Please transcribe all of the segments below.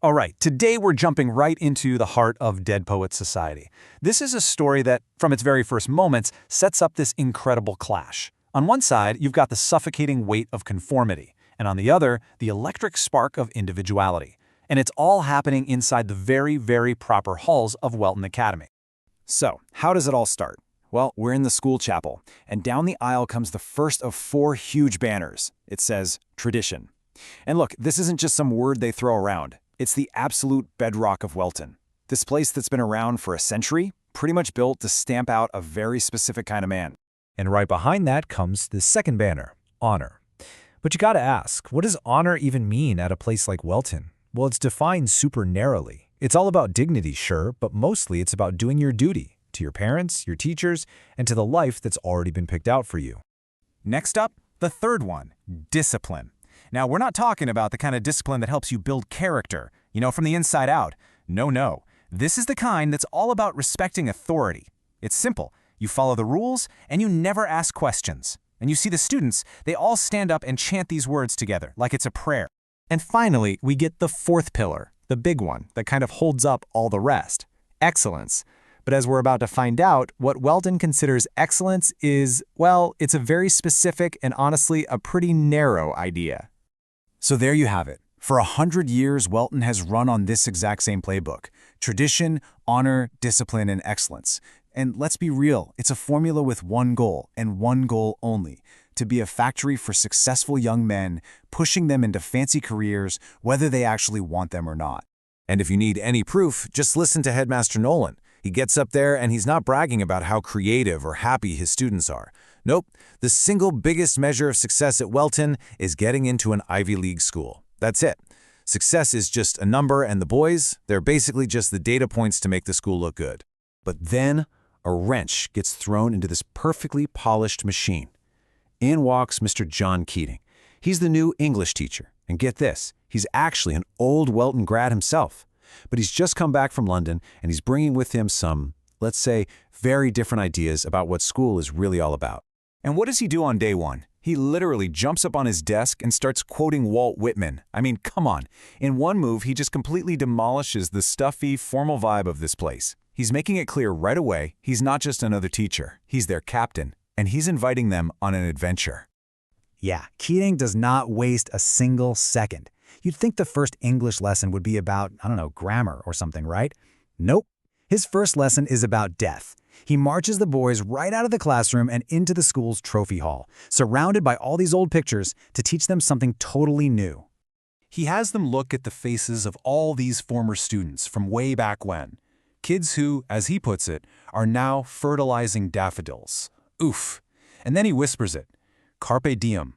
All right, today we're jumping right into the heart of Dead Poets Society. This is a story that, from its very first moments, sets up this incredible clash. On one side, you've got the suffocating weight of conformity, and on the other, the electric spark of individuality. And it's all happening inside the very, very proper halls of Welton Academy. So, how does it all start? Well, we're in the school chapel, and down the aisle comes the first of 4 huge banners. It says, tradition. And look, this isn't just some word they throw around. It's the absolute bedrock of Welton. This place that's been around for a century, pretty much built to stamp out a very specific kind of man. And right behind that comes the second banner, honor. But you gotta ask, what does honor even mean at a place like Welton? Well, it's defined super narrowly. It's all about dignity, sure, but mostly it's about doing your duty to your parents, your teachers, and to the life that's already been picked out for you. Next up, the third one, discipline. Now, we're not talking about the kind of discipline that helps you build character, from the inside out. No. This is the kind that's all about respecting authority. It's simple. You follow the rules, and you never ask questions. And you see the students, they all stand up and chant these words together, like it's a prayer. And finally, we get the fourth pillar, the big one, that kind of holds up all the rest, excellence. But as we're about to find out, what Welton considers excellence is, well, it's a very specific and honestly a pretty narrow idea. So there you have it. For 100 years, Welton has run on this exact same playbook. Tradition, honor, discipline, and excellence. And let's be real, it's a formula with one goal, and one goal only: to be a factory for successful young men, pushing them into fancy careers, whether they actually want them or not. And if you need any proof, just listen to Headmaster Nolan. He gets up there and he's not bragging about how creative or happy his students are. Nope, the single biggest measure of success at Welton is getting into an Ivy League school. That's it. Success is just a number, and the boys, they're basically just the data points to make the school look good. But then a wrench gets thrown into this perfectly polished machine. In walks Mr. John Keating. He's the new English teacher. And get this, he's actually an old Welton grad himself. But he's just come back from London, and he's bringing with him some, let's say, very different ideas about what school is really all about. And what does he do on day one? He literally jumps up on his desk and starts quoting Walt Whitman. I mean, come on. In one move, he just completely demolishes the stuffy, formal vibe of this place. He's making it clear right away he's not just another teacher. He's their captain, and he's inviting them on an adventure. Yeah, Keating does not waste a single second. You'd think the first English lesson would be about, grammar or something, right? Nope. His first lesson is about death. He marches the boys right out of the classroom and into the school's trophy hall, surrounded by all these old pictures to teach them something totally new. He has them look at the faces of all these former students from way back when. Kids who, as he puts it, are now fertilizing daffodils. Oof. And then he whispers it. Carpe diem.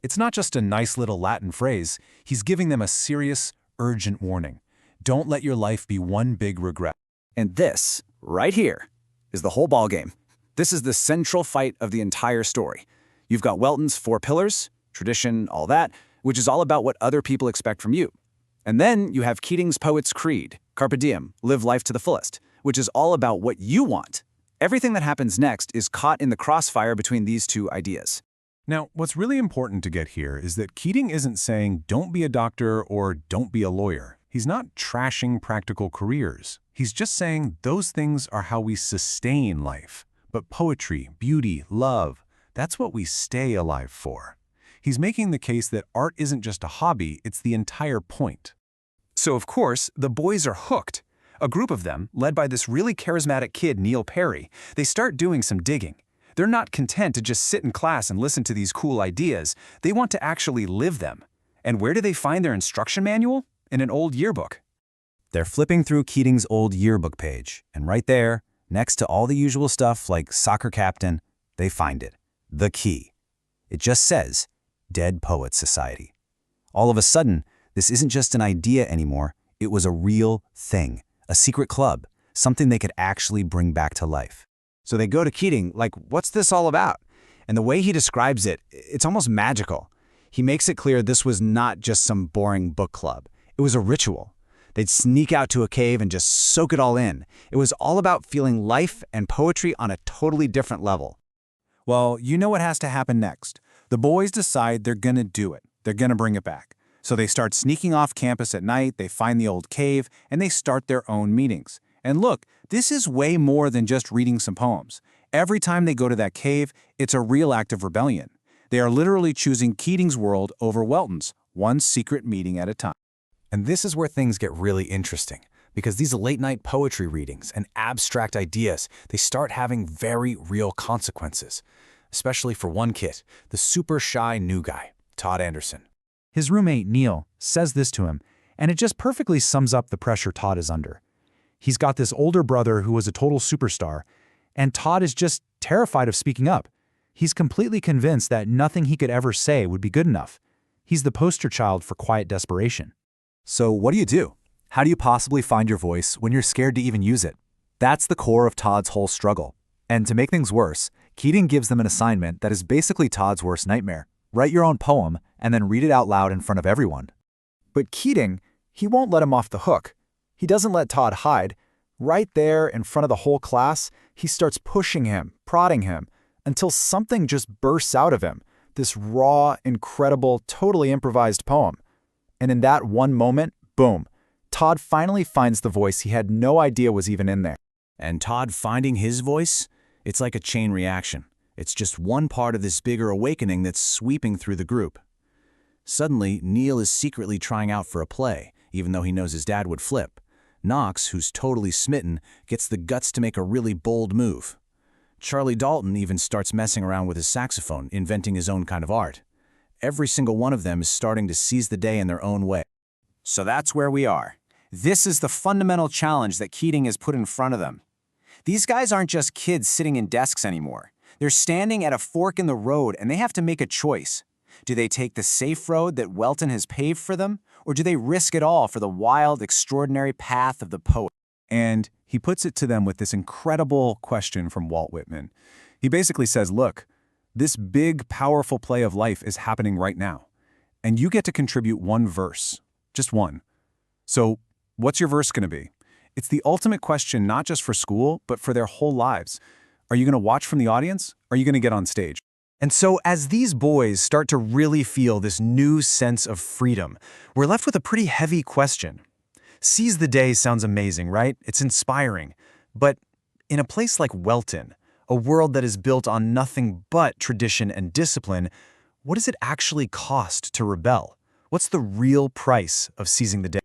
It's not just a nice little Latin phrase. He's giving them a serious, urgent warning. Don't let your life be one big regret. And this, right here, is the whole ballgame. This is the central fight of the entire story. You've got Welton's 4 pillars, tradition, all that, which is all about what other people expect from you. And then you have Keating's poet's creed, carpe diem, live life to the fullest, which is all about what you want. Everything that happens next is caught in the crossfire between these two ideas. Now, what's really important to get here is that Keating isn't saying don't be a doctor or don't be a lawyer. He's not trashing practical careers. He's just saying those things are how we sustain life. But poetry, beauty, love, that's what we stay alive for. He's making the case that art isn't just a hobby, it's the entire point. So of course, the boys are hooked. A group of them, led by this really charismatic kid, Neil Perry, they start doing some digging. They're not content to just sit in class and listen to these cool ideas. They want to actually live them. And where do they find their instruction manual? In an old yearbook. They're flipping through Keating's old yearbook page, and right there, next to all the usual stuff like soccer captain, they find it. The key. It just says, Dead Poets Society. All of a sudden, this isn't just an idea anymore. It was a real thing, a secret club, something they could actually bring back to life. So they go to Keating, like, what's this all about? And the way he describes it, it's almost magical. He makes it clear this was not just some boring book club. It was a ritual. They'd sneak out to a cave and just soak it all in. It was all about feeling life and poetry on a totally different level. Well, you know what has to happen next. The boys decide they're gonna do it. They're gonna bring it back. So they start sneaking off campus at night, they find the old cave, and they start their own meetings. And look, this is way more than just reading some poems. Every time they go to that cave, it's a real act of rebellion. They are literally choosing Keating's world over Welton's, one secret meeting at a time. And this is where things get really interesting, because these late-night poetry readings and abstract ideas, they start having very real consequences, especially for one kid, the super shy new guy, Todd Anderson. His roommate, Neil, says this to him, and it just perfectly sums up the pressure Todd is under. He's got this older brother who was a total superstar, and Todd is just terrified of speaking up. He's completely convinced that nothing he could ever say would be good enough. He's the poster child for quiet desperation. So what do? How do you possibly find your voice when you're scared to even use it? That's the core of Todd's whole struggle. And to make things worse, Keating gives them an assignment that is basically Todd's worst nightmare. Write your own poem and then read it out loud in front of everyone. But Keating, he won't let him off the hook. He doesn't let Todd hide. Right there in front of the whole class, he starts pushing him, prodding him, until something just bursts out of him, this raw, incredible, totally improvised poem. And in that one moment, boom, Todd finally finds the voice he had no idea was even in there. And Todd finding his voice, it's like a chain reaction. It's just one part of this bigger awakening that's sweeping through the group. Suddenly, Neil is secretly trying out for a play, even though he knows his dad would flip. Knox, who's totally smitten, gets the guts to make a really bold move. Charlie Dalton even starts messing around with his saxophone, inventing his own kind of art. Every single one of them is starting to seize the day in their own way. So that's where we are. This is the fundamental challenge that Keating has put in front of them. These guys aren't just kids sitting in desks anymore. They're standing at a fork in the road and they have to make a choice. Do they take the safe road that Welton has paved for them, or do they risk it all for the wild, extraordinary path of the poet? And he puts it to them with this incredible question from Walt Whitman. He basically says, look, this big, powerful play of life is happening right now, and you get to contribute one verse, just one. So what's your verse going to be? It's the ultimate question not just for school, but for their whole lives. Are you going to watch from the audience? Or are you going to get on stage? And so as these boys start to really feel this new sense of freedom, we're left with a pretty heavy question. Seize the day sounds amazing, right? It's inspiring. But in a place like Welton, a world that is built on nothing but tradition and discipline, what does it actually cost to rebel? What's the real price of seizing the day?